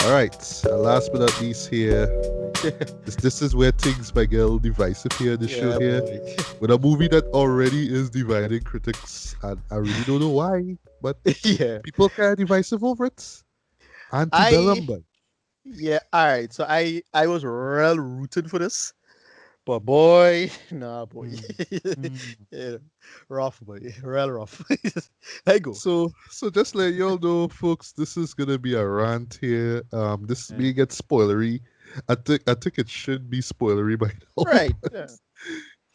All right. Last but not least here, this is where things might get a little divisive here, the show Yeah, here. boy. With a movie that already is dividing critics, and I really don't know why, but Yeah. people kind of divisive over it. I Antebellum, but yeah, all right. So I was real rooted for this. But boy, nah boy. mm, mm. Yeah, rough boy. Real rough. I go. So just let y'all know, folks, this is gonna be a rant here. This may get spoilery. I think it should be spoilery by now, Right. but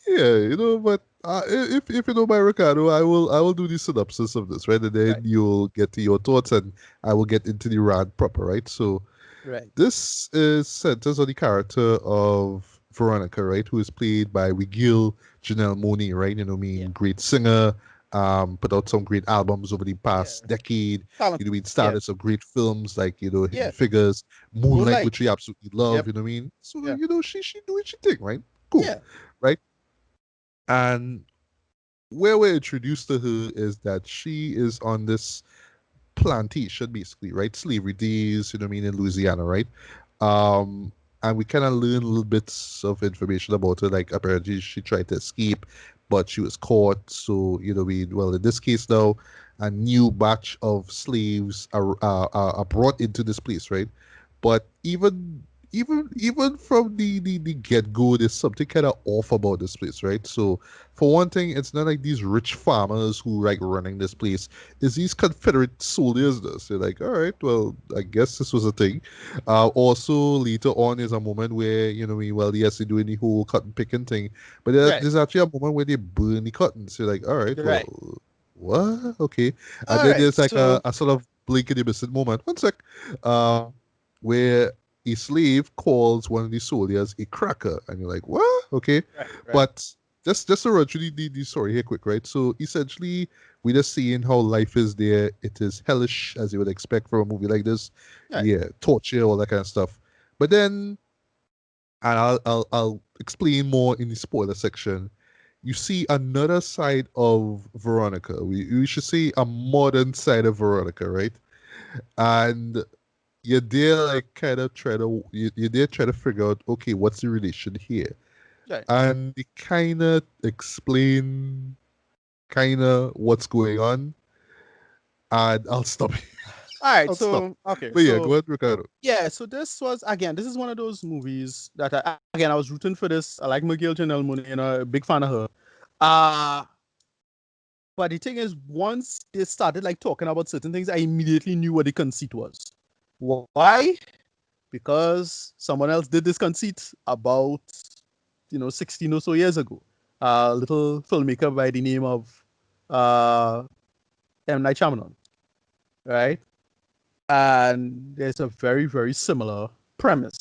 Yeah. yeah, but if you know my Ricardo, I will do the synopsis of this, right? And then Right. you'll get to your thoughts and I will get into the rant proper, right? So Right. this is centers on the character of Veronica, right? Who is played by Wigil Janelle Monáe, right? Yeah. Great singer, put out some great albums over the Yeah. past decade. Talent. Starred Yeah. in some great films like, Hidden Yeah. Figures, Moonlight, Moonlight. which we absolutely love, Yep. you know what I mean? So, Yeah. she doing she thing, right? Cool. Yeah. Right? And where we're introduced to her is that she is on this plantation, basically, right? Slavery days, in Louisiana, right? Um, and we kind of learn little bits of information about her. Like, apparently, she tried to escape, but she was caught. So, well, in this case now, a new batch of slaves are brought into this place, right? But even from the get-go, there's something kind of off about this place, right? So for one thing, it's not like these rich farmers who like running this place. It's these Confederate soldiers. They're like, all right, well, I guess this was a thing. Also, later on, there's a moment where, well, yes, they're doing the whole cotton picking thing, but Right. there's actually a moment where they burn the cotton. So you're like, all right, Right. well, what? Okay. And All then right. there's like So a sort of blink in the missing moment. One sec. Where a slave calls one of the soldiers a cracker, and you're like, what? Okay, right. Right. but just to run through the story here quick, right? So essentially, we're just seeing how life is there. It is hellish, as you would expect from a movie like this. Right. Yeah, torture, all that kind of stuff. But then, and I'll explain more in the spoiler section. You see another side of Veronica. We should say a modern side of Veronica, right? And you're there like kind of try to you're there trying to figure out, okay, what's the relation here, Right. and they kind of explain kind of what's going on, and I'll stop. All right. I'll stop. So okay. But yeah, go So ahead, Ricardo. yeah. So this was again. This is one of those movies that I was rooting for this. I like McGill Janelle Monáe. A big fan of her. Uh But the thing is, once they started like talking about certain things, I immediately knew what the conceit was. Why? Because someone else did this conceit about 16 or so years ago. A little filmmaker by the name of uh, M. Night Shyamalan, right? And there's a very, very similar premise.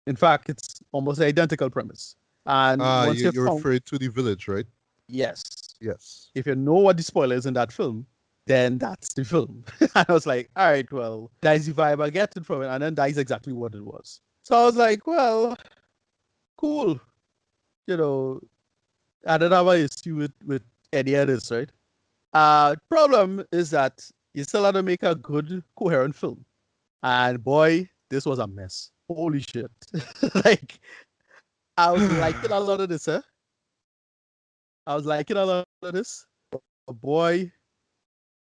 In fact, it's almost an identical premise. And once you You're found, referring to the village, right? yes, Yes. if you know what the spoiler is in that film, then that's the film. And I was like, all right, well, that's the vibe I get it from it. And then that's exactly what it was. So I was like, well, cool. You know, I don't have an issue with any of this, right? Problem is that you still have to make a good, coherent film. And boy, this was a mess. Holy shit. Like, I was liking a lot of this, huh? I was liking a lot of this. But boy,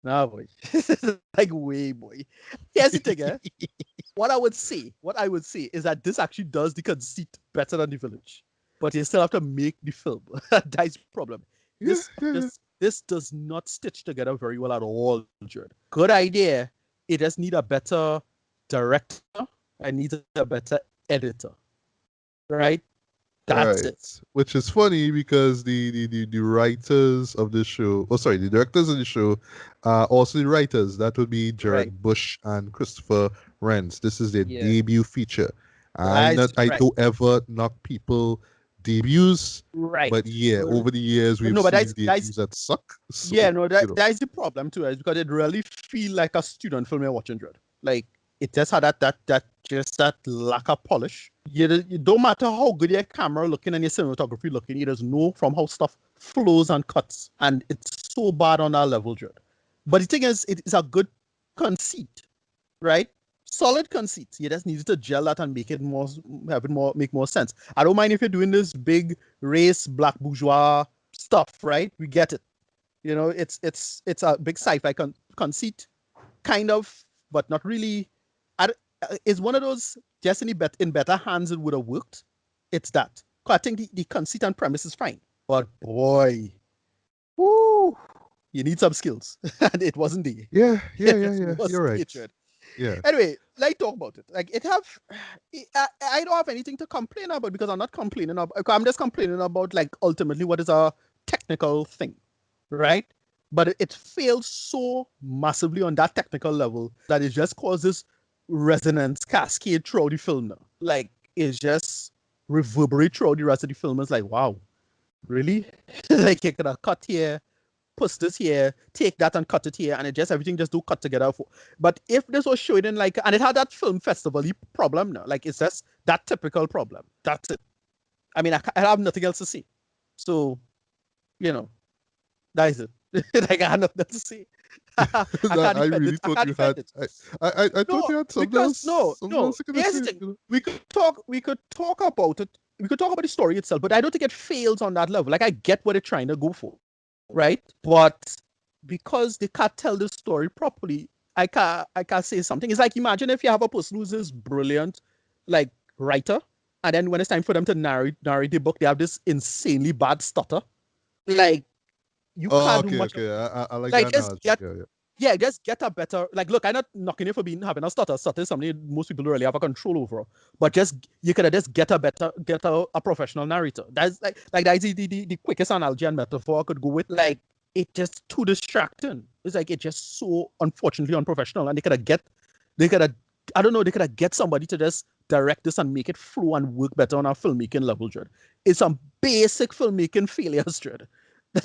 nah, boy. Like, way, boy. Here's the thing, eh? What I would say is that this actually does the conceit better than The Village. But you still have to make the film. That's the problem. Yeah, This yeah, yeah. this does not stitch together very well at all, Jared. Good idea. It just need a better director. I need a better editor. Right? That's it. Right. Which is funny because the writers of the show, oh sorry, the directors of the show are also the writers. That would be Right. Jared Bush and Christopher Renz. This is their Yeah. debut feature. That's I right. don't ever knock people debuts, Right. but yeah, But, over the years we've no, but seen that's debuts that suck. So, yeah, no, that is the problem too, is because it really feel like a student film you're watching, Dread. Like it just had that just that lack of polish. You don't matter how good your camera looking and your cinematography looking, you just know from how stuff flows and cuts. And it's so bad on that level, Dread. But the thing is, it's a good conceit, right? Solid conceit. You just needed to gel that and make it more, make more sense. I don't mind if you're doing this big race, black bourgeois stuff, right? We get it. You know, it's a big sci-fi conceit, kind of, but not really. It's one of those just in better hands it would have worked. It's that. 'Cause I think the conceit and premise is fine, but boy, woo, you need some skills, and it wasn't there. Yeah. You're right. Hatred. Yeah. Anyway, let's talk about it. Like it have, I don't have anything to complain about because I'm not complaining about. I'm just complaining about like ultimately what is a technical thing, right? But it fails so massively on that technical level that it just causes resonance cascade throughout the film now. Like it's just reverberate throughout the rest of the film. It's like, wow, really? Like you could have cut here, push this here, take that and cut it here, and it just everything just do cut together. But if this was showing in like, and it had that film festival problem now, like it's just that typical problem. That's it. I mean, I have nothing else to say. So, you know, that is it. Like I have nothing to say. I can't I defend really it. I thought can't you defend had. it. I thought No, you had something because else. Something else you could Here's the say. thing. We could talk about it. We could talk about the story itself, but I don't think it fails on that level. Like I get what they're trying to go for, right? But because they can't tell the story properly, I can't say something. It's like imagine if you have a person who's this brilliant, like writer, and then when it's time for them to narrate the book, they have this insanely bad stutter. Like you Oh, can't do okay, much. okay. I like Like that just analogy. get Yeah. just get a better like look, I'm not knocking you for having a stutter. Stutter is something most people don't really have a control over. But just you could just get a professional narrator. That's like that's the quickest analogy and metaphor I could go with. Like it just too distracting. It's like it just so unfortunately unprofessional. And they could have I don't know, they could have get somebody to just direct this and make it flow and work better on a filmmaking level, Dread. It's some basic filmmaking failures, Dread.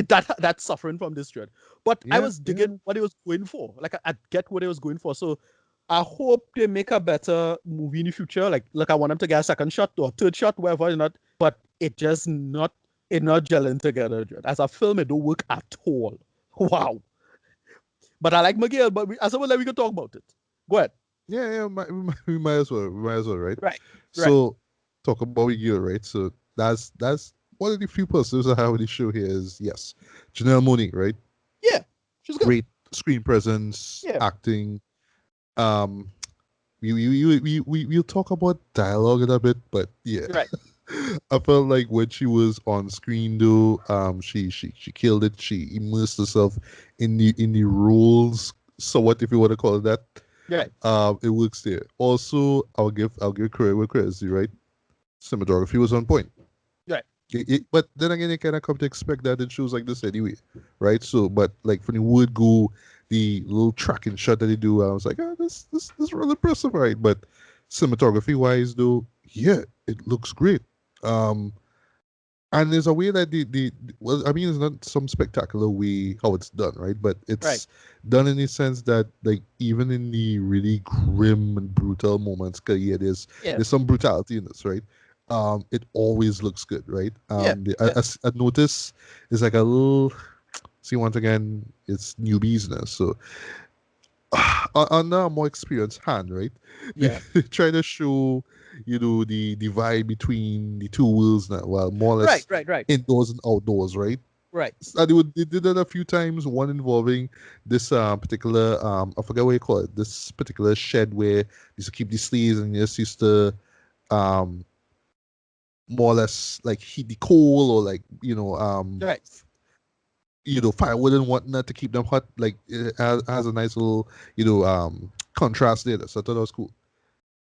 That's suffering from this Dread. But I Yeah, was yeah. digging what he was going for. Like I get what he was going for. So I hope they make a better movie in the future. Like I want them to get a second shot or third shot, whatever. Not, but it not gelling together. As a film, it don't work at all. Wow. But I like Miguel. But I suppose like we could talk about it. Go ahead. Yeah. We might as well. We might as well, right? Right. Right. So talk about you, right? So that's one of the few positives I have with the show here is yes, Janelle Monáe, right? Yeah. She's good. Great screen presence, Yeah. acting. Um, we'll talk about dialogue in a bit, but yeah, Right. I felt like when she was on screen though, she killed it. She immersed herself in the roles, somewhat if you want to call it that. Right. It works there. Also, I'll give credit where credit is due, right? Cinematography was on point. Right. But then again, you kind of come to expect that in shows like this anyway, right? So, but like for the wood go, the little tracking shot that they do, I was like, ah, this really impressive, right? But cinematography wise, though, yeah, it looks great. Um, and there's a way that well, I mean, it's not some spectacular way how it's done, right? But Right. it's done in the sense that, like, even in the really grim and brutal moments, 'cause yeah, Yeah. there's some brutality in this, right? It always looks good, right? Yeah. Yeah. I notice it's like a little. See, once again, it's new business, so on a more experienced hand, right? Yeah. They try to show, the divide between the two worlds now. Well, more or Right. less Right. Right. indoors and outdoors, right? Right. And they did that a few times. One involving this particular I forget what you call it. This particular shed where they used to keep the sleeves and just used to um more or less like heat the coal or like Right. firewood and whatnot to keep them hot. Like it has a nice little contrast there. So I thought that was cool.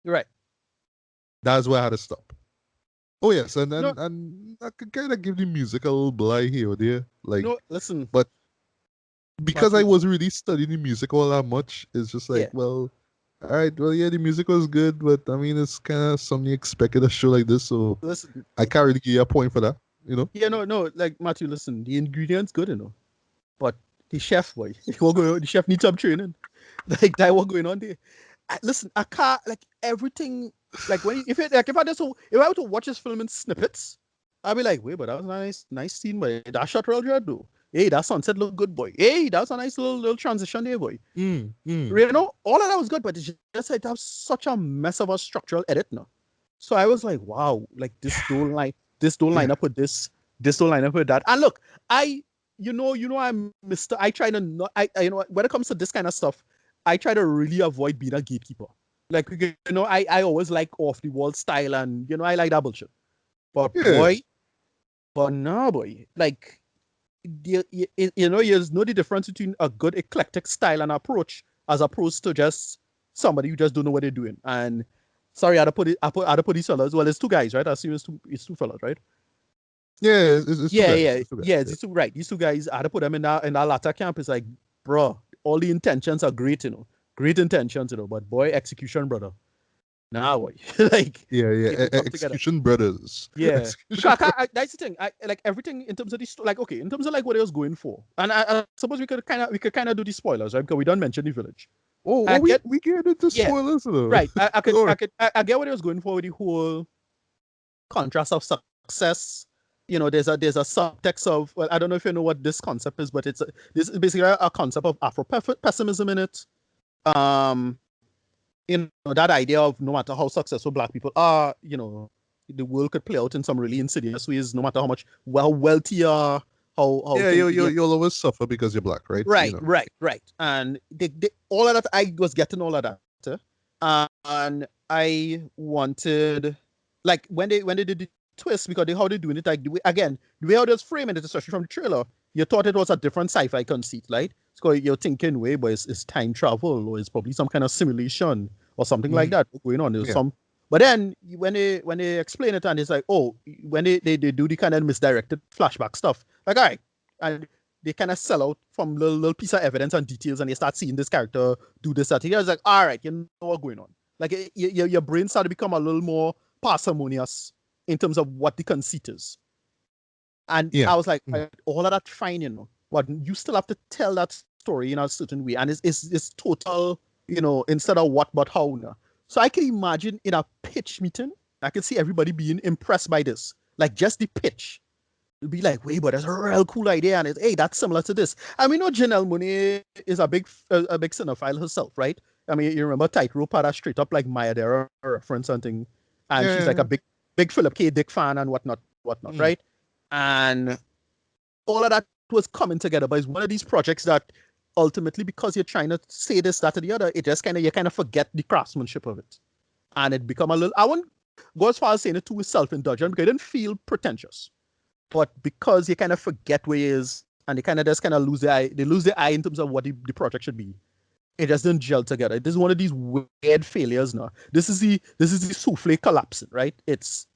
Right. That's where I had to stop. Oh yes, and No. I could kind of give the music a little blight here or there, like, No. Listen, but because I Matthew. wasn't really studying the music all that much, it's just like, Yeah. well, all right, well, yeah, the music was good, but I mean, it's kind of something you expect at a show like this, so Listen. I can't really give you a point for that, you know? Yeah. No. No. Like Matthew. Listen. The ingredients good, but the chef boy, what going on? The chef needs some training. Like that. What going on there? Listen. I can't like everything. Like if I were to watch this film in snippets, I'd be like, wait, but that was a nice scene, boy. That shot real good, though. Hey, that sunset looked good, boy. Hey, that was a nice little transition there, boy. You know, all of that was good, but it's just like that was such a mess of a structural edit now. So I was like, wow, like this don't Yeah. line up with this don't line up with that. And look, I'm Mr. I try to not, I when it comes to this kind of stuff, I try to really avoid being a gatekeeper. Like, I always like off the wall style, and I like that bullshit. But Yeah. boy, but no, boy, like, there's no the difference between a good eclectic style and approach as opposed to just somebody who just don't know what they're doing. And sorry, I had to put these fellas. Well, it's two guys, right? I assume it's two fellas, right? Yeah, it's two Yeah, guys. yeah, It's two guys. yeah. Yeah. These two guys. I had to put them in that latter camp. It's like, bro, all the intentions are great, great intentions, but boy, execution, brother. Nah, boy, like Yeah, yeah. it don't come together. Execution Brothers. Yeah, Execution because that's the thing. I like everything in terms of this. Like, okay, in terms of like what it was going for, and I suppose we could kind of do the spoilers, right? Because we don't mention the village. Oh, I we get, we get into yeah, spoilers though. right. I could, All I right. could, I get what it was going for with the whole contrast of success. There's a subtext of, well, I don't know if you know what this concept is, but this is basically a concept of Afro pessimism in it. Um, that idea of no matter how successful Black people are, the world could play out in some really insidious ways, no matter how much wealthy you are, how Yeah, things. you'll always suffer because you're black, right? Right, right, right. And all of that, I was getting all of that. And I wanted, like, when they did the twist, because how they doing it, like, the way how they was framing it, especially from the trailer, you thought it was a different sci-fi conceit, right? So you're thinking, wait, but it's time travel, or it's probably some kind of simulation or something like Mm-hmm. that going on. There's Yeah. some, but then when they explain it, and it's like, oh, when they do the kind of misdirected flashback stuff, like, all right, and they kind of sell out from little piece of evidence and details, and you start seeing this character do this, that. It's like, all right, you know what's going on. Like, your brain started to become a little more parsimonious in terms of what the conceit is. And Yeah. I was like, Mm. all of that fine, but you still have to tell that story in a certain way, and it's total, instead of what but how. Now. So I can imagine in a pitch meeting, I can see everybody being impressed by this, like just the pitch be like, wait, but that's a real cool idea, and hey, that's similar to this. I mean, Janelle Monáe is a big cinephile herself, right? I mean, you remember Tightrope had a straight up like Maya Dara reference and thing, and she's like Yeah. a big Philip K. Dick fan and whatnot, Mm. right? And all of that was coming together, but it's one of these projects that ultimately, because you're trying to say this, that, or the other, it just you kind of forget the craftsmanship of it, and it become a little. I won't go as far as saying it too self-indulgent because it didn't feel pretentious, but because you kind of forget where he is, and they kind of just kind of lose their eye. They lose their eye in terms of what the project should be. It just didn't gel together. This is one of these weird failures now. This is the souffle collapsing, right? It. You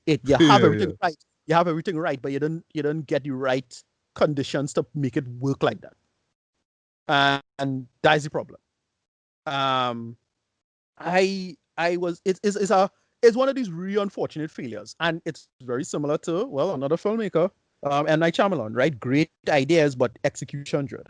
have Yeah, yeah. everything right. You have everything right, but you don't get the right conditions to make it work like that. And that's the problem. Um, I was it's one of these really unfortunate failures, and it's very similar to, well, another filmmaker, M. Night Shyamalan, right? Great ideas, but execution dread.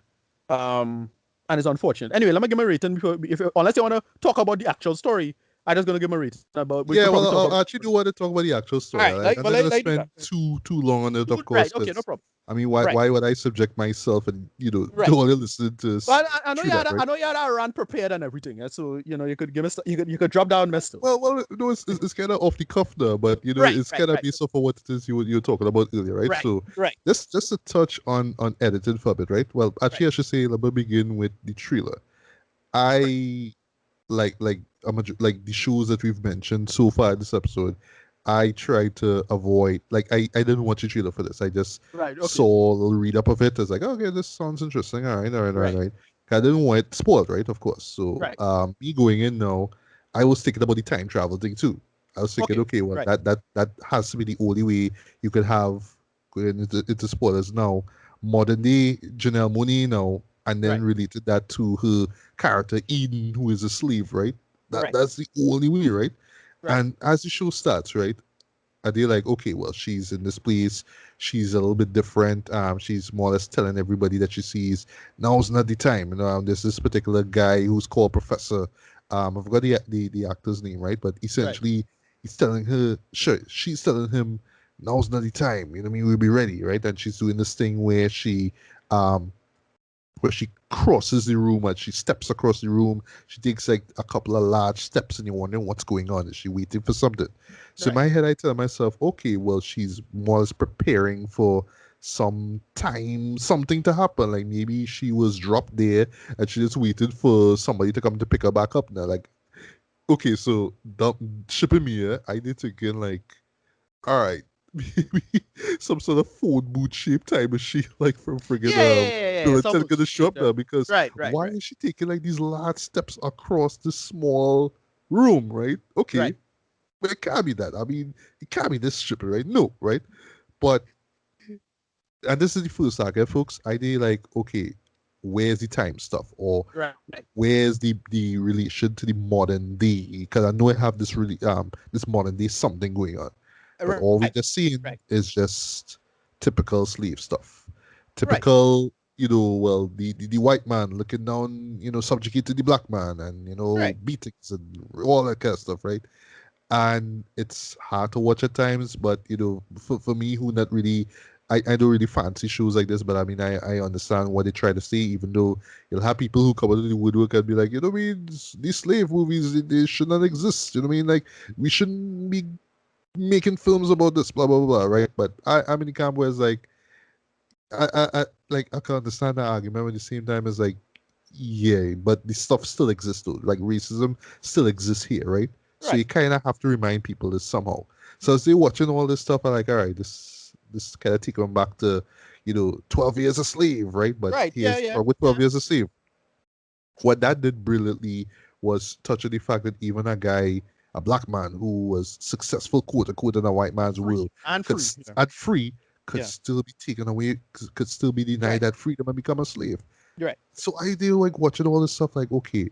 And it's unfortunate. Anyway, let me give my rating before, unless you want to talk about the actual story, I'm just gonna give my rating. But we Yeah, could well, probably talk I about. actually do want to talk about the actual All story. right, like, I'm well, not gonna do spend that. too long on it, of Right, course, okay, no because problem. I mean, why Right, why would I subject myself and right. don't want to listen to Well, I know through that, right? I know you had a run prepared and everything, so you could give us you could drop down Mister. Well, no, it's kind of off the cuff now, but Right, it's right, kind of right, based off of what it is you were talking about earlier, right? right, So right, just to touch on editing for a bit, right? Well, right. actually, I should say let me begin with the trailer. I like like the shows that we've mentioned so far in this episode. I try to avoid I didn't watch the trailer for this. I just Right. Okay. saw a little read up of it. I was like, okay, this sounds interesting. All right, all right, all right, Right. all right. I didn't want it spoiled, right? Of course. So Right. me going in now, I was thinking about the time travel thing too. I was thinking, Okay. okay, well Right. that has to be the only way you could have going into spoilers now. Modern day Janelle Monáe now, and then Right. related that to her character Eden, who is a slave, right? Right. That's the only way, right? Right. And as the show starts, right, and they're like, okay, well, she's in this place, she's a little bit different. She's more or less telling everybody that she sees now's not the time. There's this particular guy who's called Professor, I forgot the actor's name, right? But Right. essentially, he's telling her, sure, she's telling him, now's not the time. You know what I mean? We'll be ready, right? And she's doing this thing um, where she crosses the room and she steps across the room. She takes like a couple of large steps, and you're wondering what's going on. Is she waiting for something? So in Right. my head, I tell myself, okay, well, she's more or less preparing for some time, something to happen. Like maybe she was dropped there and she just waited for somebody to come to pick her back up now. Like, okay, so shipping me here, I need to get like, all right, maybe some sort of phone booth shaped time machine, like from friggin' Yeah. Bill and Some Ted books. gonna show up now because Right. Right. why Right. is she taking like these large steps across this small room, right? Okay, Right. but it can't be that. I mean, it can't be this stupid, right? No, right? But and this is the first saga, folks. I did like, okay, where's the time stuff, or Right. where's the relation to the modern day? Because I know I have this really this modern day something going on, but Right. all we just seeing Right. is just typical slave stuff, Right. typical. Well, the white man looking down, subjugated the black man, and Right. beatings and all that kind of stuff, right? And it's hard to watch at times. But for me, who not really, I don't really fancy shows like this. But I mean, I understand what they try to say, even though you'll have people who come out of the woodwork and be like, what I mean, these slave movies, they should not exist. You know what I mean? Like, we shouldn't be making films about this, blah blah blah, right? But I'm in the camp where it's like, I can understand that argument, but at the same time it's like, yeah, but the stuff still exists though. Like racism still exists here, right? So you Right. kind of have to remind people this somehow. So as they're watching all this stuff, I'm like, all right, this kind of take them back to, 12 years a slave, right? But Right. Yeah. here's Yeah. with 12 Yeah. years a slave. What that did brilliantly was touch on the fact that even a guy, a black man who was successful, quote unquote, in a white man's Free world, and could free. Yeah. and free could Yeah. still be taken away, could still be denied Right. that freedom and become a slave. Right. So I do like watching all this stuff. Like, okay,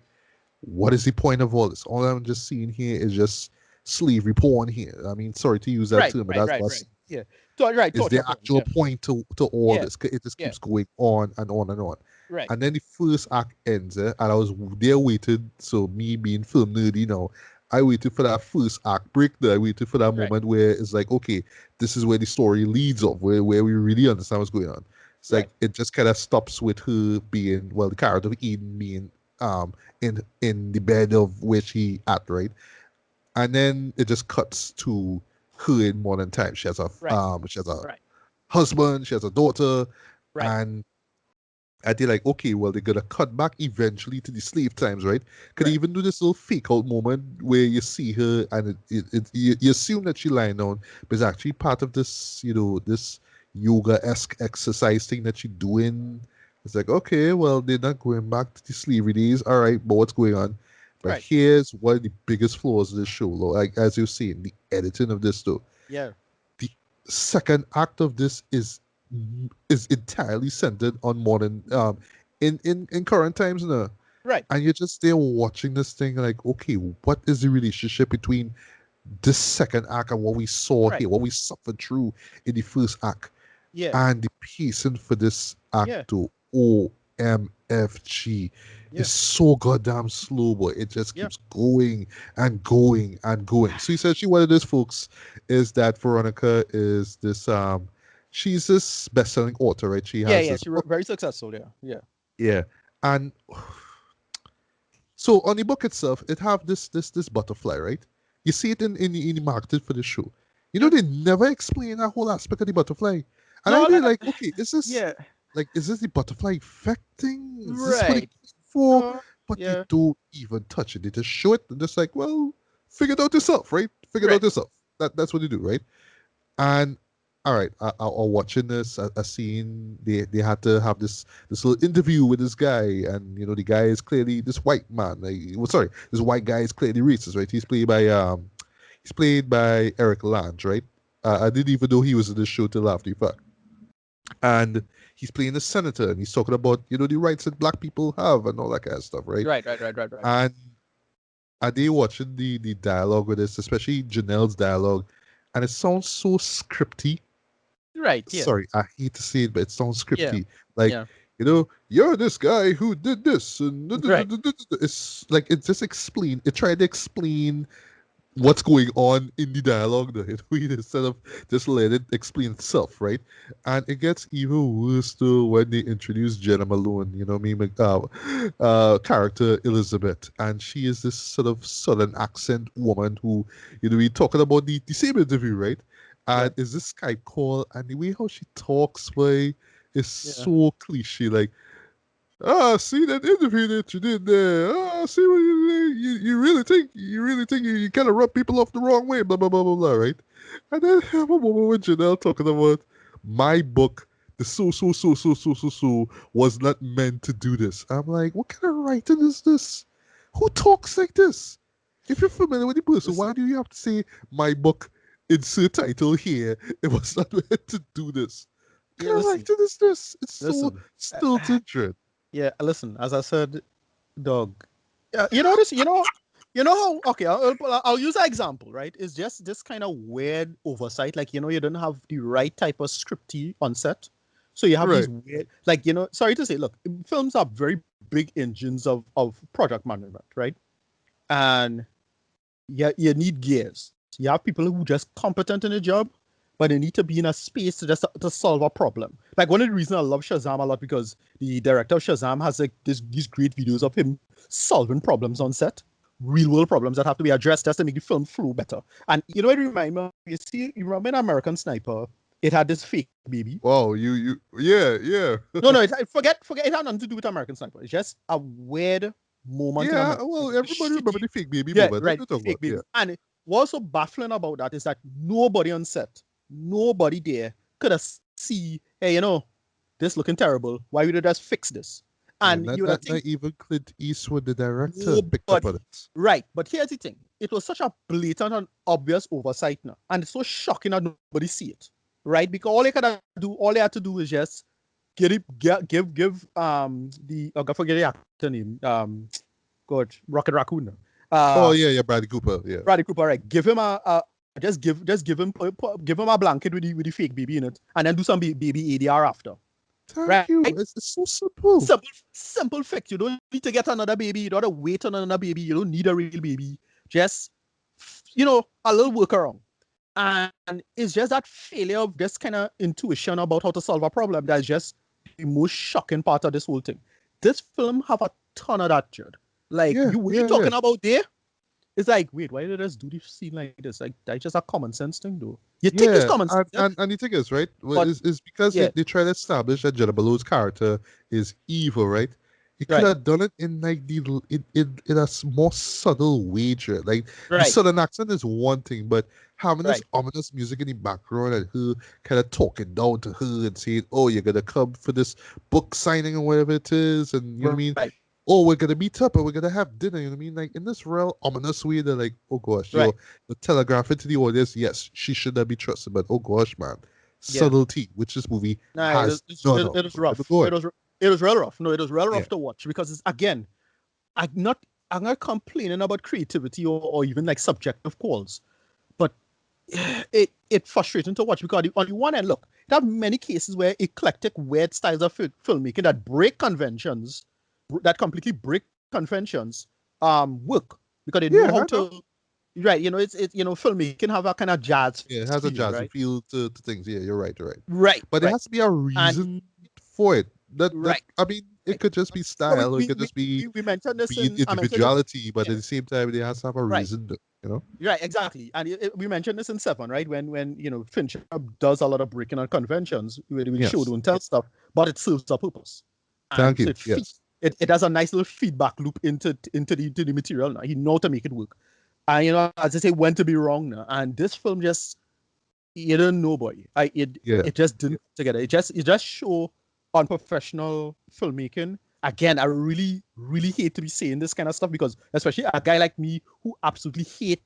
what is the point of all this? All I'm just seeing here is just slavery porn here. I mean, sorry to use that Right. term, but Right. that's Right. what's Right. Yeah. So, right. is the Torture porn. actual Yeah. point to all Yeah. this. It just Yeah. keeps going on and on and on. Right. And then the first act ends, and I was there waited. So me being film nerdy now, I waited for that first act break. There, I waited for that Right. moment where it's like, okay, this is where the story leads off, where we really understand what's going on. It's like Right. it just kind of stops with her being, well, the character of Eden being in the bed of where she at, right? And then it just cuts to her in modern times. Right. She has a Right. husband, she has a daughter, Right. and I did like, okay, well, they're gonna cut back eventually to the slave times, right? Could Right. even do this little fake out moment where you see her and you assume that she lying down, but it's actually part of this, this yoga-esque exercise thing that she doing. It's like, okay, well, they're not going back to the slavery days. All right, but what's going on? But Right. here's one of the biggest flaws of this show, like as you're seeing, the editing of this though. Yeah. The second act of this is entirely centered on modern in current times now. Right. And you're just there watching this thing like, okay, what is the relationship between this second act and what we saw Right. here, what we suffered through in the first act, Yeah. and the pacing for this act Yeah. to OMFG Yeah. is so goddamn slow, but it just Yeah. keeps going and going and going. So essentially what it is, folks, is that Veronica is this she's this best-selling author, right? She Yeah. has Yeah. this She book. very successful. Yeah. Yeah. Yeah. And so on the book itself, it have this butterfly, right? You see it in the marketing for the show. Yeah. They never explain that whole aspect of the butterfly. And I No. did like, okay, Yeah. is this the butterfly effect thing? Is this what it Right. came for? No. But they Yeah. don't even touch it. They just show it and just like, well, figure it out yourself, right? Figure it Right. out yourself. That's what they do, right? And all right, I watching this, I seen they had to have this little interview with this guy, and the guy is clearly this white man. Like, well, sorry, this white guy is clearly racist, right? He's played by Eric Lange, right? I didn't even know he was in this show till after the fact. And he's playing a senator, and he's talking about the rights that black people have and all that kind of stuff, right? Right. Right. Right. Right. Right. And are they watching the dialogue with this, especially Janelle's dialogue, and it sounds so scripty. Right. Yeah. Sorry, I hate to say it, but it sounds Yeah. scripty. Like, Yeah. you're this guy who did this, and Right. it's like it just explain. It tried to explain what's going on in the dialogue though, instead of just let it explain itself, right? And it gets even worse though when they introduce Jenna Malone, character Elizabeth, and she is this sort of southern accent woman who, we talking about the same interview, right? And Right. is this Skype call, and the way how she talks, way is Yeah. so cliche, like, see that interview that you did there. See what you really think you kind of rub people off the wrong way, blah blah blah blah blah, right? And then have a moment with Janelle talking about my book, the so was not meant to do this. I'm like, what kind of writing is this? Who talks like this? If you're familiar with the person, Listen, why do you have to say my book? Insert title here. It was not meant to do this. What yeah, kind of listen, writing is this? It's so listen. stilted, Dread. Yeah, listen. As I said, dog. You know this. You know how? Okay, I'll use an example. Right? It's just this kind of weird oversight. Like you don't have the right type of scripty on set, so you have these Right. weird. Like sorry to say, look, films are very big engines of project management, right? And yeah, you need gears. You have people who just competent in a job, but they need to be in a space to solve a problem. Like one of the reasons I love Shazam a lot because the director of Shazam has like these great videos of him solving problems on set, real world problems that have to be addressed just to make the film flow better. And you know what it reminds me of? You remember in American Sniper, it had this fake baby. Wow, yeah, yeah. No, forget it had nothing to do with American Sniper. It's just a weird moment in Yeah, American well, Sniper. The everybody remember shitty the fake baby yeah, moment. That's right. what you're talking Fake about. Yeah. baby. And what's so baffling about that is that nobody on set, nobody there could have see, hey, this looking terrible. Why would you just fix this? Yeah, And not, you would have not, think not even Clint Eastwood, the director, picked up on nobody. it. Right. But here's the thing. It was such a blatant and obvious oversight now. And it's so shocking that nobody see it. Right? Because all they had to do is just give I forget the actor name. God, Rocket Raccoon. Oh, Uh yeah, yeah, Bradley Cooper. Yeah. Bradley Cooper, right? Give him give him a blanket with the fake baby in it, and then do some baby ADR after, Thank right? you. It's so simple. Simple fix. You don't need to get another baby. You don't have to wait on another baby. You don't need a real baby. Just a little workaround. And it's just that failure of this kind of intuition about how to solve a problem that's just the most shocking part of this whole thing. This film have a ton of that, Judd. Like Yeah, what you yeah, yeah. talking about there? It's like, wait, why did us do this scene like this? Like that's just a common sense thing, though. You think it's Yeah, common sense, and, yeah? and, and the thing is, right, But is because yeah, they try to establish that Jenna Maloney's character is evil, right? He could right, have done it in like in a more subtle way, Jared. Like the right, southern accent is one thing, but having this right, ominous music in the background and her kind of talking down to her and saying, "Oh, you're gonna come for this book signing or whatever it is," and you know what I mean? right, Oh, we're gonna meet up and we're gonna have dinner. You know what I mean? Like in this real ominous way, they're like, "Oh gosh, right. the telegraph to the audience, yes, she should not be trusted, but oh gosh, man, Yeah. subtlety, which this movie Nah, has none of. it was Don't get me rough. going. It was real rough. No, it was real Yeah, rough to watch because it's again, I'm not I'm not complaining about creativity or even like subjective calls, but it frustrating to watch because on the one hand, look, there are many cases where eclectic, weird styles of filmmaking that break conventions, that completely break conventions, work because they know yeah, how I know. to. Right, it's filmmaking have a kind of jazz Yeah, it has a feel, jazzy right? feel to things. Yeah, you're right, you're right. Right, But there right, has to be a and reason for it. That right, I mean, it right. could just be No, we style, or it we, could we, just be we mentioned this be in I mentioned this. individuality, but Yeah, at the same time, there has to have a right. reason. You know? Right, exactly. And we mentioned this in Seven, right? When Fincher does a lot of breaking on conventions with show Yes. don't tell stuff, but it serves a purpose, and Thank so you. Yes. it has a nice little feedback loop into the material. Now he know to make it work, and as I say, when to be wrong now. And this film just you don't know, boy. Yeah. It just didn't come together. It just show unprofessional filmmaking. Again, I really hate to be saying this kind of stuff because especially a guy like me who absolutely hate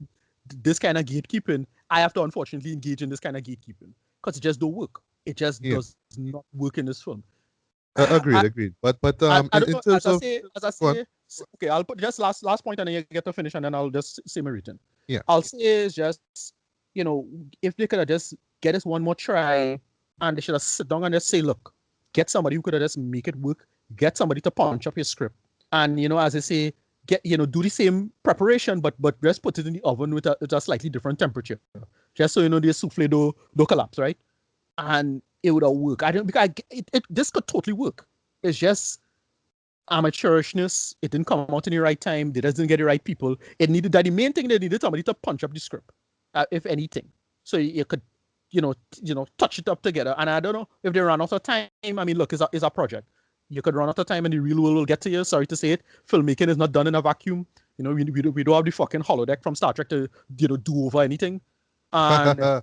this kind of gatekeeping, I have to unfortunately engage in this kind of gatekeeping because it just don't work. It just Yeah. does not work in this film. Agreed. I, Agreed. But I don't in know. terms of As I go on. say, okay, I'll put just last point and then you get to finish and then I'll just say my written. Yeah. I'll say is just, if they could have just get us one more try and they should have sit down and just say, look, get somebody who could just make it work, get somebody to punch up your script. And, as I say, do the same preparation, but just put it in the oven with a slightly different temperature. Just so, the souffle don't collapse, right? And it would all work. I don't, because this could totally work. It's just amateurishness. It didn't come out in the right time. They just didn't get the right people. It needed that. The main thing, they needed somebody to punch up the script, if anything. So you could, touch it up together. And I don't know if they run out of time. I mean, look, it's a project. You could run out of time and the real world will get to you. Sorry to say it. Filmmaking is not done in a vacuum. We don't have the fucking holodeck from Star Trek to, do over anything. And,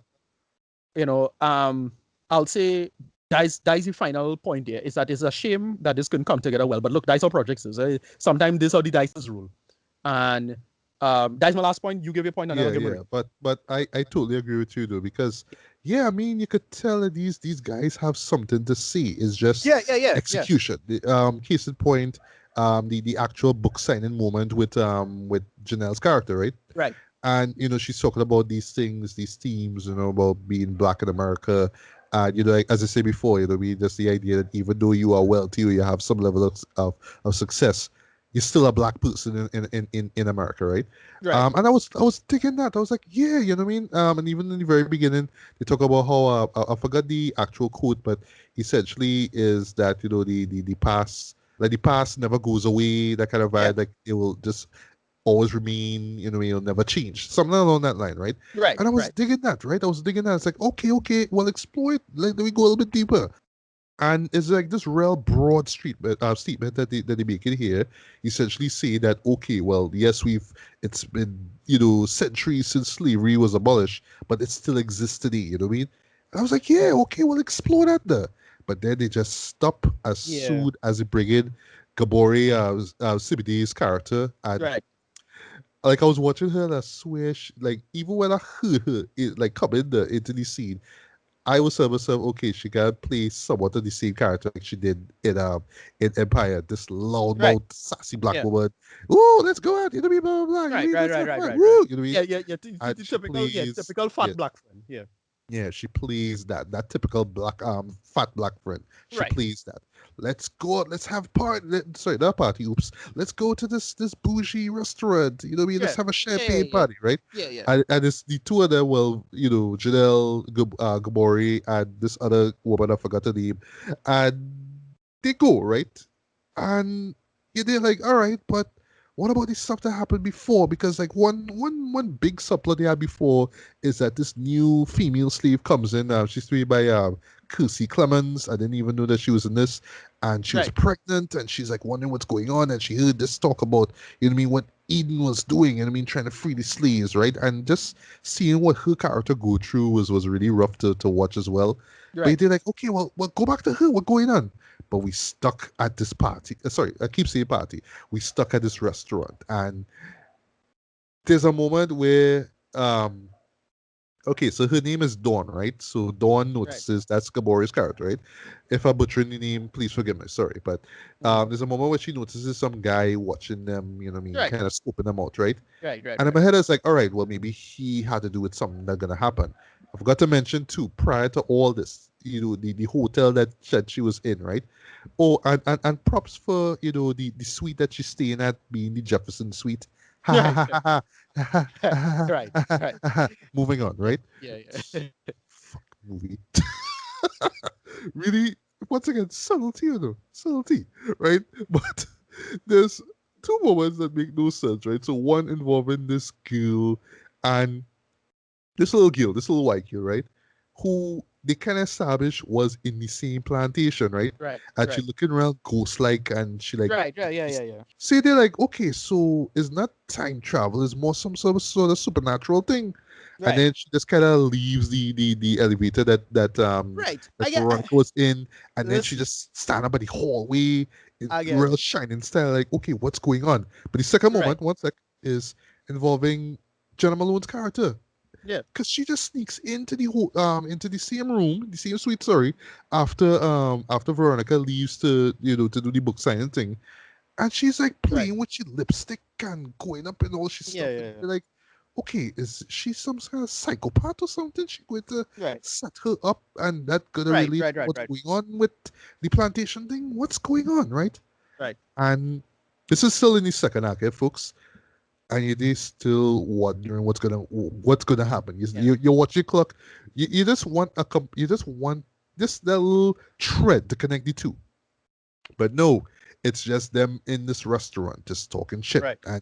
I'll say that's the final point here, is that it's a shame that this couldn't come together well. But look, that's how projects is. Sometimes this is how the dice roll. And that's my last point. You give your point and I'll give mine. But I totally agree with you though, because I mean, you could tell that these guys have something to see. It's just execution. Case in point, the actual book signing moment with Janelle's character, right? Right. And she's talking about these things, these themes, about being black in America. And like, as I said before, just the idea that even though you are wealthy or you have some level of success, you're still a black person in America, right? Right. And I was thinking that I was like, yeah, you know what I mean. And even in the very beginning, they talk about how I forgot the actual quote, but essentially is that the past, like the past never goes away, that kind of vibe, like it will just always remain, it'll never change. Something along that line, right? Right. And I was digging that, right? I was digging that. It's like, okay, well, explore it. Let me go a little bit deeper. And it's like this real broad statement that they make in here, essentially say that, okay, well, yes, it's been, centuries since slavery was abolished, but it still exists today, you know what I mean? And I was like, yeah, okay, well, explore that there. But then they just stop as soon as they bring in Gabori, CBD's character, and like I was watching her, and I swear, like even when I heard her, like come into the scene, I was telling myself, okay, she gotta play somewhat of the same character like she did in Empire. This loudmouth, sassy black woman. Ooh, let's go out. You know what I mean? Blah blah blah. Right. Woo, you know what I mean? Yeah. Typical fat black friend. Yeah. Yeah, she plays that typical black fat black friend. She plays that. Let's go out, let's have sorry, not party, oops. Let's go to this bougie restaurant. You know what I mean? Let's have a champagne party, right? Yeah. And it's the two of them, well, Janelle, Gabori, and this other woman, I forgot her name. And they go, right? And they're like, all right, but what about the stuff that happened before? Because like one big subplot they had before is that this new female slave comes in. She's played by Kelsey Clemens. I didn't even know that she was in this, and she was pregnant, and she's like wondering what's going on, and she heard this talk about what Eden was doing, trying to free the slaves, right? And just seeing what her character go through was really rough to watch as well. But they're like, okay, well, go back to her. What's going on? But we stuck at this party. Sorry, I keep saying party. We stuck at this restaurant, and there's a moment where, okay, so her name is Dawn, right? So Dawn notices that's Gabori's character, right? If I'm butchering the name, please forgive me. Sorry, but there's a moment where she notices some guy watching them. You know what I mean? Kind of scoping them out, right? Right. And in my head, I was like, all right, well, maybe he had to do with something that's gonna happen. I forgot to mention too, prior to all this, the hotel that she was in, right? Oh, and props for the suite that she's staying at being the Jefferson suite. Right. Moving on, right? Yeah. Fuck movie. Really, once again, subtlety, subtlety, right? But there's two moments that make no sense, right? So one involving this girl and this little white girl, right? Who they kind of established was in the same plantation, right? And she looking around ghost-like, and she like, yeah. say they're like, okay, so it's not time travel, it's more some sort of supernatural thing. And then she just kind of leaves the elevator that Veronica was in, and then she just stand up at the hallway in real shining style, like, okay, what's going on? But the second moment, one sec, is involving Jenna Malone's character. Yeah, because she just sneaks into the same room, the same suite. Sorry, after Veronica leaves to to do the book signing thing, and she's like playing with your lipstick and going up and all she stuff. Yeah. Like, okay, is she some kind of psychopath or something? She going to Right. set her up and that gonna Right. relate Right. to Right. what's Right. going on with the plantation thing? What's going on, right? Right. And this is still in the second act, folks. And you're still wondering what's gonna happen. Yeah. You watch your clock. You just want you just want this little thread to connect the two. But no, it's just them in this restaurant just talking shit. Right. And Yeah.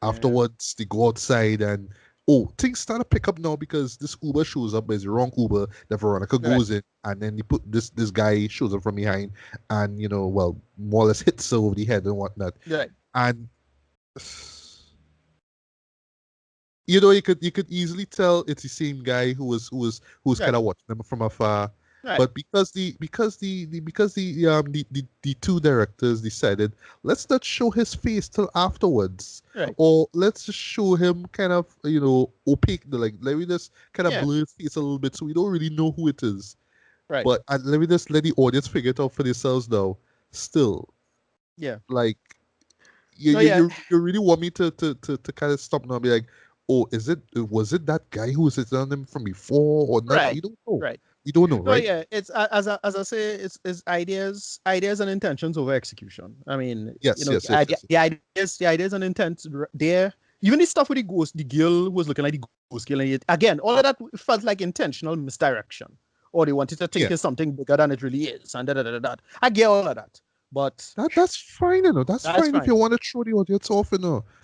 Yeah. afterwards, they go outside and, oh, things start to pick up now because this Uber shows up, but it's the wrong Uber. That Veronica Right. goes in, and then they put this guy shows up from behind, and well, more or less hits her over the head and whatnot. Right. And you could easily tell it's the same guy who was kind Right. of watching them from afar. Right. But because the two directors decided, let's not show his face till afterwards, Right. or let's just show him kind of opaque, like let me just kind of Yeah. blur his face a little bit so we don't really know who it is. Right. But let me just let the audience figure it out for themselves now. Still, Yeah. like No. Yeah. you really want me to kind of stop now and be like, oh, was it that guy who was sitting on him from before or not? Right. You don't know. Right. You don't know, No, right? yeah, it's as I say, it's ideas and intentions over execution. I mean, Yes, yes, yes, yes, the ideas and intents there. Even the stuff with the ghost, the girl who was looking like the ghost girl, and again, all of that felt like intentional misdirection, or they wanted to yeah. think it's something bigger than it really is, and da da da da. Da. I get all of that, but That's fine, That's that's fine if you fine. want to throw the audience off,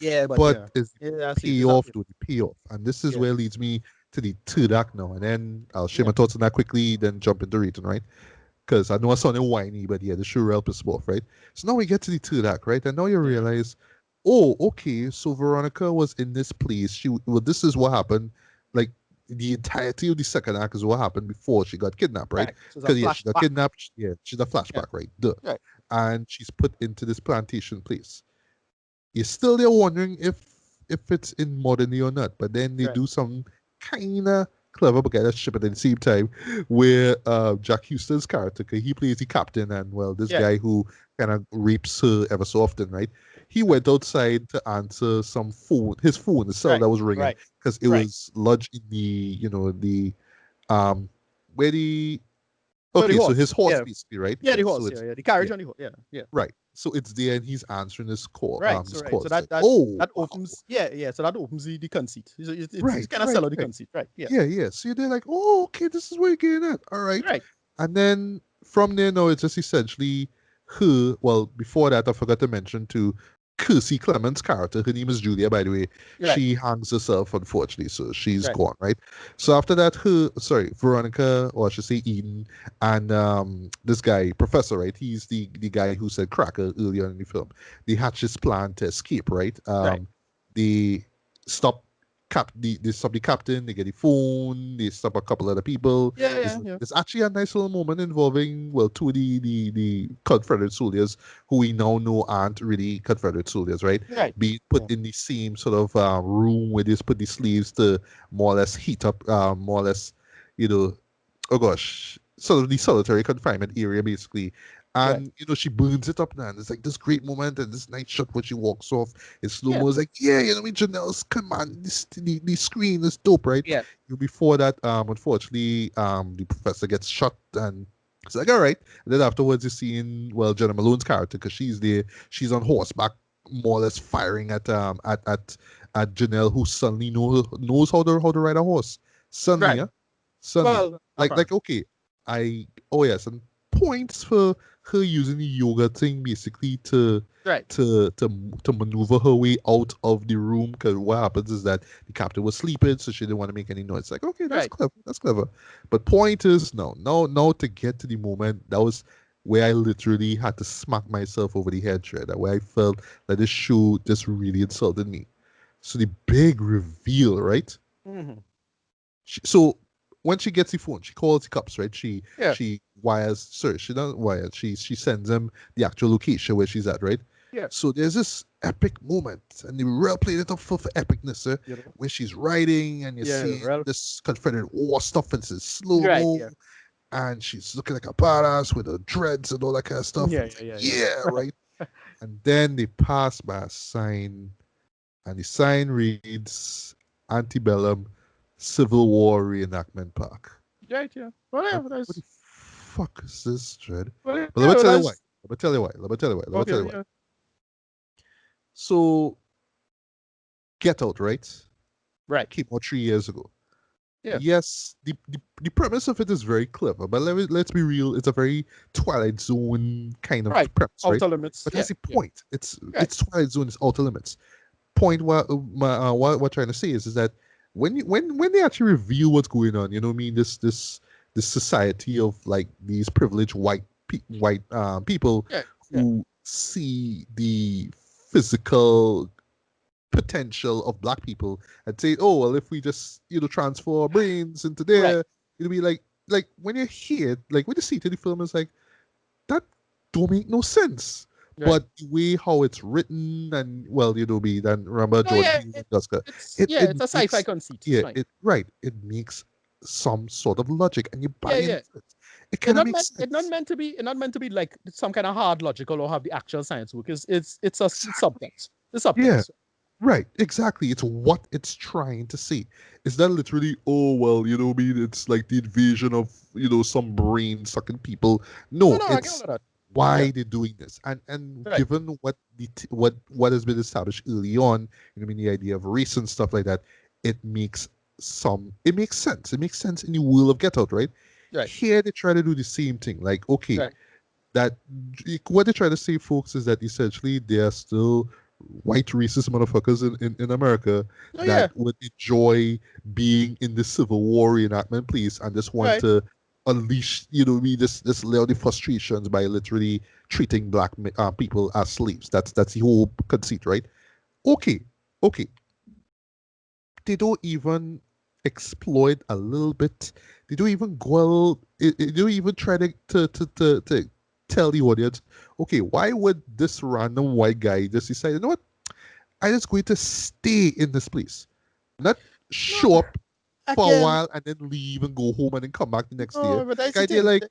Yeah, but But yeah, it's yeah, I see it. payoff to the payoff, and this is Yeah, where it leads me to the third act now, and then I'll share yeah, my thoughts on that quickly, then jump into rating, right? Because I know I sounded whiny, but yeah, the show help us both, right? So now we get to the third act, right? And now you yeah, realize, oh, okay, so Veronica was in this place. This is what happened. Like the entirety of the second act is what happened before she got kidnapped, right? right. So it's a Because yeah, she got flashback. kidnapped. Yeah, she's a Yeah, flashback, right? Duh. right. And she's put into this plantation place. You're still there wondering if it's in modern or not. But then they Right, do some kind of clever but kind of shit at the same time, where Jack Houston's character, 'cause he plays the captain, and well, this yeah, guy who kind of rapes her ever so often, right? He right, went outside to answer some phone, his phone, the cell right, that was ringing, right, because it right. was lodged in the um where the No, the okay, so horse. his horse Yeah, basically, right? yeah, the So horse. it's Yeah, yeah, the carriage yeah. on the horse. Yeah, yeah. Right. So it's there and he's answering this call, Right. So this right. call. So It's that like, oh wow. opens. Yeah, yeah. So that opens the conceit. It's Right, kind of right, sell out the right. conceit. Right. Yeah. Yeah, yeah. So you're there like, oh, okay, this is where you're getting at. All right. Right. And then from there, no, it's just essentially her. Well, before that, I forgot to mention to Kirsey Clemens' character. Her name is Julia, by the way. Right. She hangs herself, unfortunately, so she's Right. gone, right? So after that, Veronica, or I should say Eden, and this guy, Professor, right? He's the guy who said cracker earlier in the film. They hatch this plan to escape, right? Right. They stop they stop the captain, they get the phone, they stop a couple other people. Yeah. There's, Yeah. Yeah. there's actually a nice little moment involving, well, two of the Confederate soldiers who we now know aren't really Confederate soldiers, right? Right. Being Yeah. put in the same sort of room where they just put the slaves to more or less heat up, more or less, you know, oh gosh, sort of the solitary confinement area basically. Right. And she burns it up now. And it's like this great moment and this nice shot when she walks off. It's slow Yeah. mo. It's like, yeah, Janelle's command. The screen is dope, right? Yeah. Before that, unfortunately, the professor gets shot and it's like, all right. And then afterwards, you're seeing, well, Jenna Malone's character because she's there. She's on horseback, more or less firing at Janelle, who suddenly knows how to ride a horse. Suddenly, Right. yeah, suddenly, Well, like apparently. okay, oh yes, and points for her using the yoga thing basically to Right. to to to maneuver her way out of the room. Because what happens is that the captain was sleeping, so she didn't want to make any noise. Like, okay, that's Right. clever, that's clever. But point is, no, no, no. To get to the moment, that was where I literally had to smack myself over the head, right? That where I felt that this show just really insulted me. So the big reveal, right? Hmm. So when she gets the phone, she calls the cops, right? She Yeah. she wires, sorry, she doesn't wire. She sends them the actual location where she's at, right? Yeah. So there's this epic moment, and they real played it up for epicness, You know. where she's riding, and you're Yeah. seeing Well. this Confederate war stuff, and it's slow Right. mo, Yeah. and she's looking like a badass with her dreads and all that kind of stuff. And Yeah. it's Yeah. like, Yeah. yeah, Yeah. right. And then they pass by a sign, and the sign reads Antebellum Civil War Reenactment Park. Right, yeah. Well, yeah, What the that's fuck is this, Dread? well, But let me yeah, tell you why. that's Let me tell you why. Let me tell you why. Let me tell okay, you why. yeah. So, Get Out, right? Right. Came out 3 years ago. Yeah. Yes, the premise of it is very clever, but let's be real, it's a very Twilight Zone kind of Right. premise, right? Outer limits. But Yeah. that's the Yeah. point. Right. It's Twilight Zone, it's Outer Limits. Point what we're trying to say is that when they actually reveal what's going on, you know what I mean? This society of like these privileged white people Yeah. Yeah. who see the physical potential of black people and say, oh well, if we just transfer our brains into Right. there, it'll be like when you hear it, like when you see it in the film, it's like that don't make no sense. Right. But the way how it's written and well, be then remember No, Jordan yeah. Peele and Jessica, It's it yeah. it It's a sci-fi makes conceit. It's yeah, fine. it right, it makes some sort of logic and you buy Yeah. Yeah. into it. It kind of makes It's not sense. meant to be. It's not meant to be like some kind of hard logical or have the actual science work. It's a Exactly. subtext. The Yeah. subtext. Right, exactly. It's what it's trying to say. It's not literally, oh well, I mean, it's like the invasion of, some brain sucking people. No, No, no, I get all it's of that. Yeah. why they're doing this. And Right. given what has been established early on, I mean the idea of race and stuff like that, it makes sense. It makes sense in the world of Get Out, right? Right. Here they try to do the same thing. Like, okay, Right. that what they try to say, folks, is that essentially they are still white racist motherfuckers in America Oh that yeah. would enjoy being in the Civil War reenactment place and just want Right. to unleash, this level of frustrations by literally treating black people as slaves. That's the whole conceit, right? Okay, okay. They don't even exploit a little bit. They don't even go. They don't even try to tell the audience, okay, why would this random white guy just decide, you know what? I'm just going to stay in this place, not No. show up for a Again. while and then leave and go home and then come back the next day. No, but that's Guy, the they thing. like,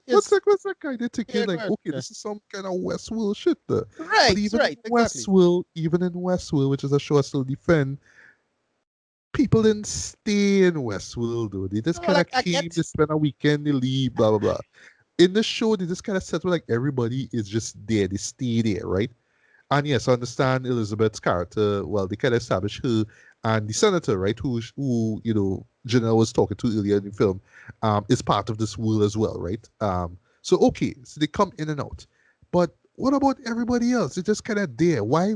It's what's that guy? They're thinking yeah. Go like, ahead. okay, Yeah. this is some kind of Westworld shit there. But Right. Right. Exactly. Even in Westworld, which is a show I still defend, people didn't stay in Westworld though. They just No, kind of like I came, get. they spent a weekend, they leave, blah blah blah. In the show, they just kind of settle like everybody is just there. They stay there, right? And yes, I understand Elizabeth's character. Well, they kind of establish her and the senator, right, who Janelle was talking to earlier in the film, is part of this world as well, right? So okay, so they come in and out, but what about everybody else? They're just kind of there. Why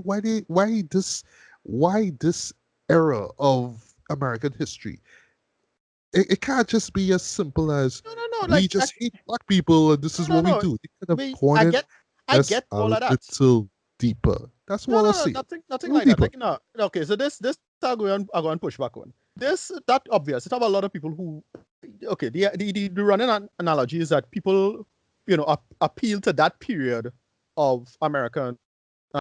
this era of American history? It can't just be as simple as No, no, no. we just hate black people and this No, is no, what we no. do. They could have Me, gone in I just get a all of that. little deeper. That's No, all I no, no, see. A nothing little like that. deeper. Like no, okay. So this I go and push back on this. That obvious. It have a lot of people who, okay. The running analogy is that people, appeal to that period of American,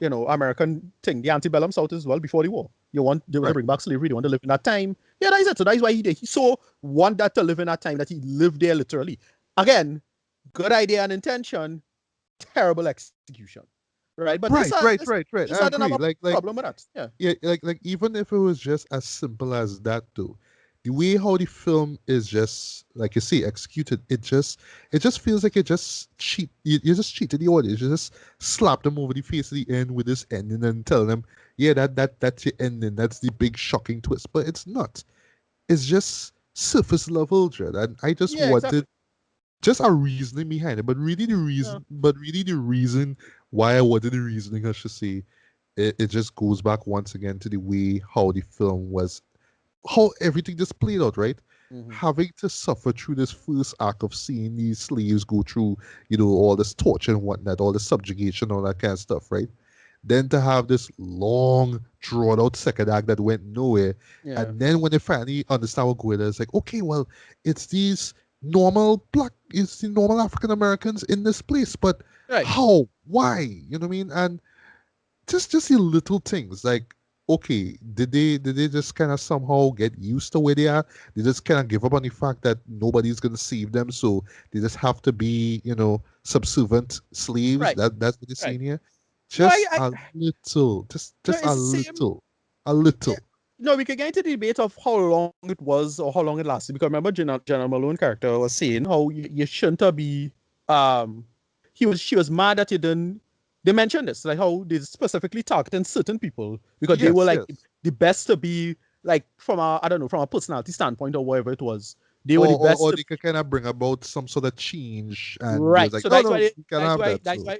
American thing, the antebellum South as well before the war. They want to Right. bring back slavery. They want to live in that time. Yeah, that is it. So that is why he so want that to live in that time that he lived there literally. Again, good idea and intention, terrible execution. Right, but Right. this I I don't have agree. a Like problem with that. Yeah, yeah, like even if it was just as simple as that though, the way how the film is just like you say executed, it just feels like you just cheated the audience. You just slap them over the face at the end with this ending and tell them, yeah, that's your ending. That's the big shocking twist. But it's not. It's just surface level dread. And I just yeah, exactly. wanted just a reasoning behind it. Yeah, But really the reason why I wanted the reasoning, I should say, it just goes back once again to the way how the film was, how everything just played out, right? mm-hmm. Having to suffer through this first act of seeing these slaves go through, all this torture and whatnot, all the subjugation, all that kind of stuff, right? Then to have this long, drawn out second act that went nowhere. Yeah, And then when they finally understand what going on, it's like, okay, well, it's the normal African Americans in this place, but right. how? Why? You know what I mean? And just the little things like okay, did they just kind of somehow get used to where they are? They just kind of give up on the fact that nobody's gonna save them, so they just have to be subservient slaves. Right, That's what they're right. saying here. No, Just a little, no, just it's the same. a little. no, we could get into the debate of how long it was or how long it lasted. Because remember, Jenna Malone character was saying how you shouldn't have be. Um, she was mad that you didn't. They mentioned this, like how they specifically targeting certain people because they were Yes, like yes. the best to be like from a I don't know from a personality standpoint or whatever it was. They were the best Or to they could kind of bring about some sort of change, and they was right. like, So no, that's no, why we can have that. So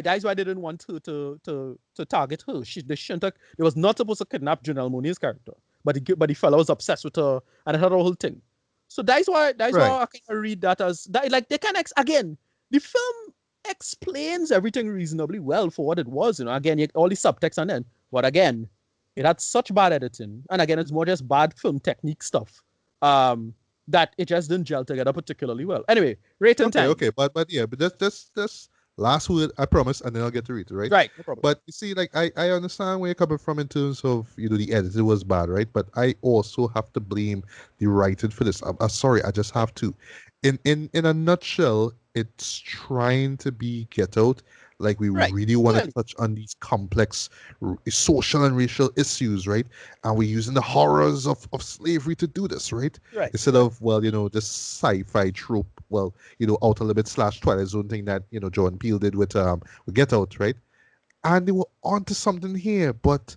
that's why they didn't want to target her. They shouldn't have, they was not supposed to kidnap Janelle Monáe's character, but the fellow was obsessed with her and had a whole thing. So that's why right, I can read that as that like they can again the film explains everything reasonably well for what it was. You know, again all the subtext and then but again it had such bad editing and again it's more just bad film technique stuff. That it just didn't gel together particularly well. Anyway, rating okay, time. okay, but yeah, but that's last word. I promise, and then I'll get to read it, right? Right, no problem. But you see, like I understand where you're coming from in terms of the edit. It was bad, right? But I also have to blame the writing for this. I'm sorry, I just Right, have to. In a nutshell, it's trying to be Get Out. Like we right. really want to Clearly. touch on these complex social and racial issues, right? And we're using the horrors of slavery to do this, right? Right, Instead right, of, well, this sci-fi trope, well, Outer Limits slash Twilight Zone thing that Jordan Peele did with Get Out, right? And they were onto something here, but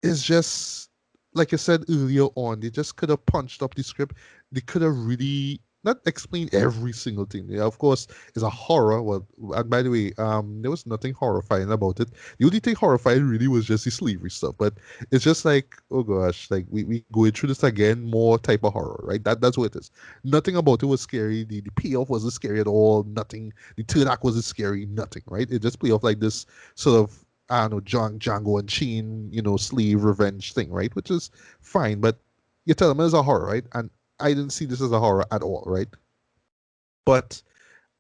it's just like I said earlier on, they just could have punched up the script. They could have really not explained every single thing. Yeah, of course, it's a horror. Well, and by the way, there was nothing horrifying about it. The only thing horrifying really was just the slavery stuff. But it's just like, oh gosh, like we going through this again, more type of horror, right? That's what it is. Nothing about it was scary. The payoff wasn't scary at all. Nothing. The third act wasn't scary. Nothing, right? It just play off like this sort of, I don't know, Django and Sheen, slave revenge thing, right? Which is fine, but you tell them it's a horror, right? And I didn't see this as a horror at all, right? But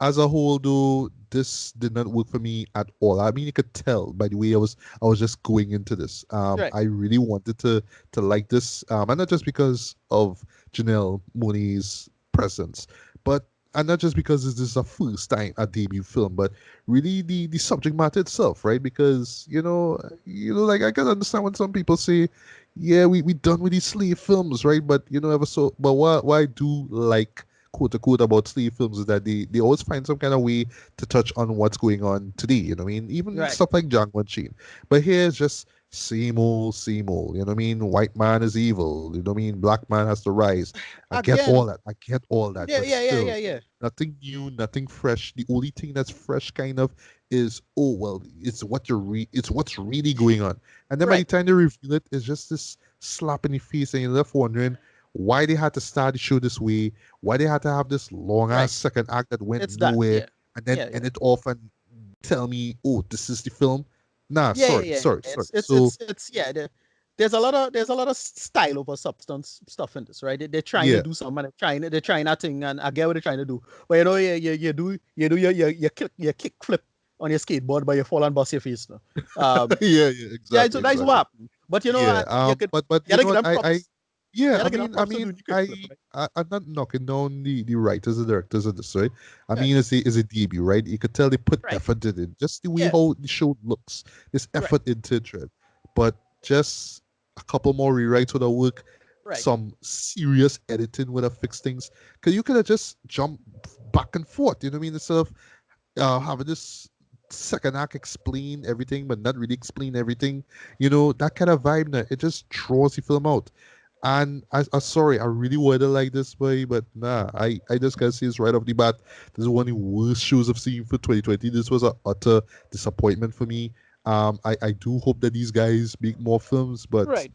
as a whole, though, this did not work for me at all. I mean, you could tell by the way I was just going into this. right. I really wanted to like this, and not just because of Janelle Mooney's presence, but and not just because this is a first time a debut film, but really the subject matter itself, right? Because like I can understand when some people say, yeah, we done with these slave films, right? But ever so, but what I do like, quote unquote, about slave films is that they always find some kind of way to touch on what's going on today. I mean, even Right. stuff like Django Unchained. But here's just same old. You know what I mean? White man is evil. You know what I mean? Black man has to rise. I get all Again, that. I get all that. yeah, But yeah, yeah, still, yeah, yeah. nothing new, nothing fresh. The only thing that's fresh, kind of, is, oh well, it's what's really going on. And then by the Right, time they reveal it, it's just this slap in the face, and you're left wondering why they had to start the show this way, why they had to have this long ass right. second act that went It's that. nowhere, Yeah. and then Yeah, yeah. end it off and tell me, oh, this is the film. Nah, Yeah, yeah, sorry, yeah. sorry, sorry. So It's yeah, there's a lot of style over substance stuff in this, right? They're trying to yeah, do something, and they're trying that thing, and I get what they're trying to do. But you kick flip on your skateboard, but you fall and bust your face. No? yeah, Yeah, exactly, so that's what exactly. happened. But Yeah, you could but you you gotta know give what? them props. You Yeah, gotta give them I props to do mean, the kick flip, right? I'm not knocking down the writers and directors of this, right? I Right, mean, it's a debut, right? You could tell they put right. effort in it. Just the way Yeah, how the show looks, there's right, effort into it, right? But just a couple more rewrites would have worked. right, Some serious editing would have fixed things. Because you could have just jumped back and forth, you know what I mean? Instead of having this second act explain everything, but not really explain everything. That kind of vibe, it just draws the film out. And I sorry, I really wanted like this way, but nah, I just gotta say this right off the bat. This is one of the worst shows I've seen for 2020. This was an utter disappointment for me. I do hope that these guys make more films, but right.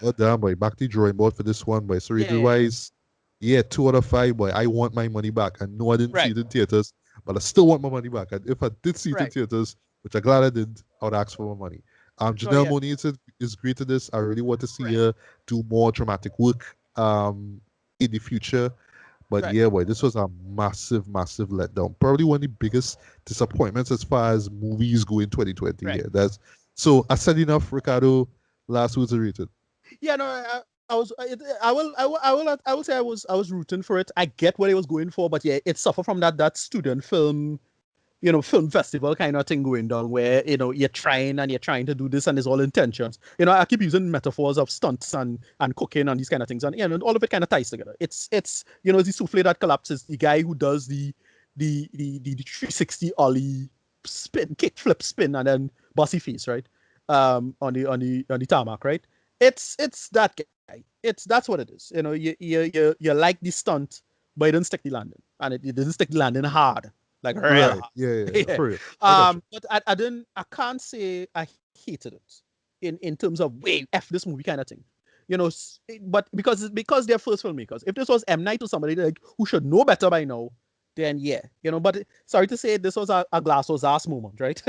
oh damn, boy, back to the drawing board for this one, boy. So Yeah, rated yeah, yeah. wise, yeah, 2 out of 5, boy. I want my money back. I know I didn't see Right, it in theaters, but I still want my money back. And if I did see it in right. theaters, which I'm glad I did, I would ask for my money. No, Janelle yeah, Monáe is great at this. I really want to see right, her do more dramatic work in the future. But right, yeah, boy, this was a massive, massive letdown. Probably one of the biggest disappointments as far as movies go in 2020. right. Yeah, that's so. I said enough, Ricardo. Last words are rated. Yeah, no, I was, I will say I was rooting for it. I get what it was going for, but yeah, it suffered from that student film film festival kind of thing going down where, you're trying to do this and there's all intentions. I keep using metaphors of stunts and cooking and these kind of things. And, all of it kind of ties together. It's the souffle that collapses, the guy who does the 360 ollie spin, kick, flip, spin, and then bossy face, right? On the tarmac, right? It's that guy. That's what it is. You like the stunt, but it didn't stick the landing. And it didn't stick the landing hard. Like real Right. hard. Yeah. For real. I got you. But I can't say I hated it in terms of wait, F this movie kind of thing. But because they're first filmmakers. If this was M. Night or somebody like who should know better by now, then yeah, but sorry to say, this was a glass was ass moment, right?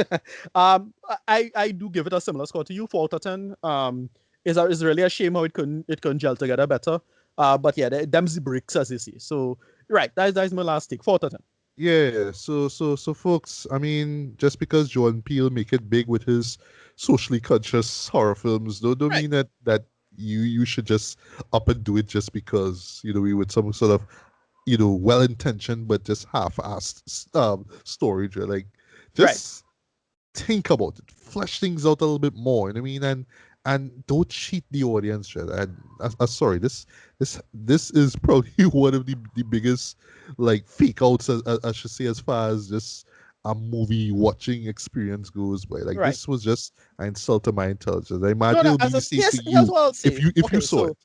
I do give it a similar score to you. 4 out of 10. Is really a shame how it couldn't gel together better. But yeah, them's the bricks, as they say. So right, that's my last take. 4 out of 10. Yeah, so folks, I mean, just because Jordan Peele make it big with his socially conscious horror films, don't Right. mean that you should just up and do it just because, we with some sort of, well-intentioned but just half-assed story. Like, just think about it, flesh things out a little bit more. You know what I mean? And don't cheat the audience. And sorry, this is probably one of the biggest like fake outs, I should say, as far as just a movie watching experience goes. But like this was just an insult to my intelligence. I imagine it would be the same to here's you what I'll say. if you saw it.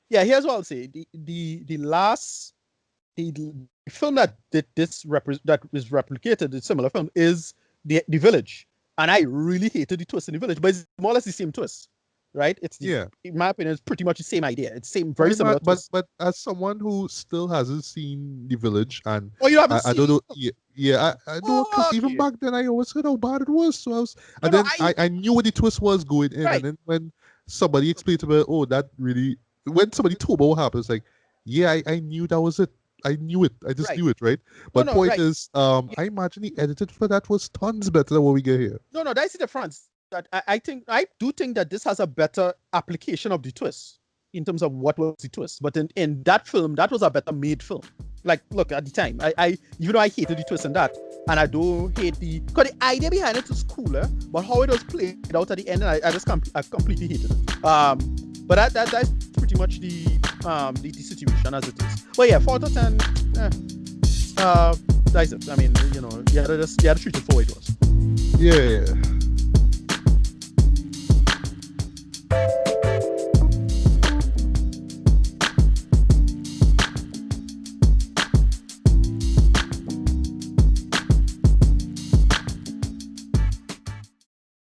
Yeah, here's what I'll say. The film that did this that is replicated, the similar film, is the Village, and I really hated the twist in the Village, but it's more or less the same twist, right? In my opinion, it's pretty much the same idea. It's very similar. But as someone who still hasn't seen the Village, and you haven't seen I don't know, I know because even back then I always heard how bad it was. So I knew what the twist was going in, and then when somebody explained to me, oh, that really, when somebody told me what happened, it's like, yeah, I knew that was it. I knew it. I just knew it, right? But point is, I imagine the edited for that was tons better than what we get here. No, that's the difference. That I do think that this has a better application of the twist in terms of what was the twist. But in that film, that was a better made film. Like, look, at the time, I even though I hated the twist in that, and I don't hate because the idea behind it was cooler, but how it was played out at the end, I completely hated it. But that's pretty much the situation as it is. But yeah, 4 out of 10. That's it. I mean, you had to treat it for what it was. Yeah.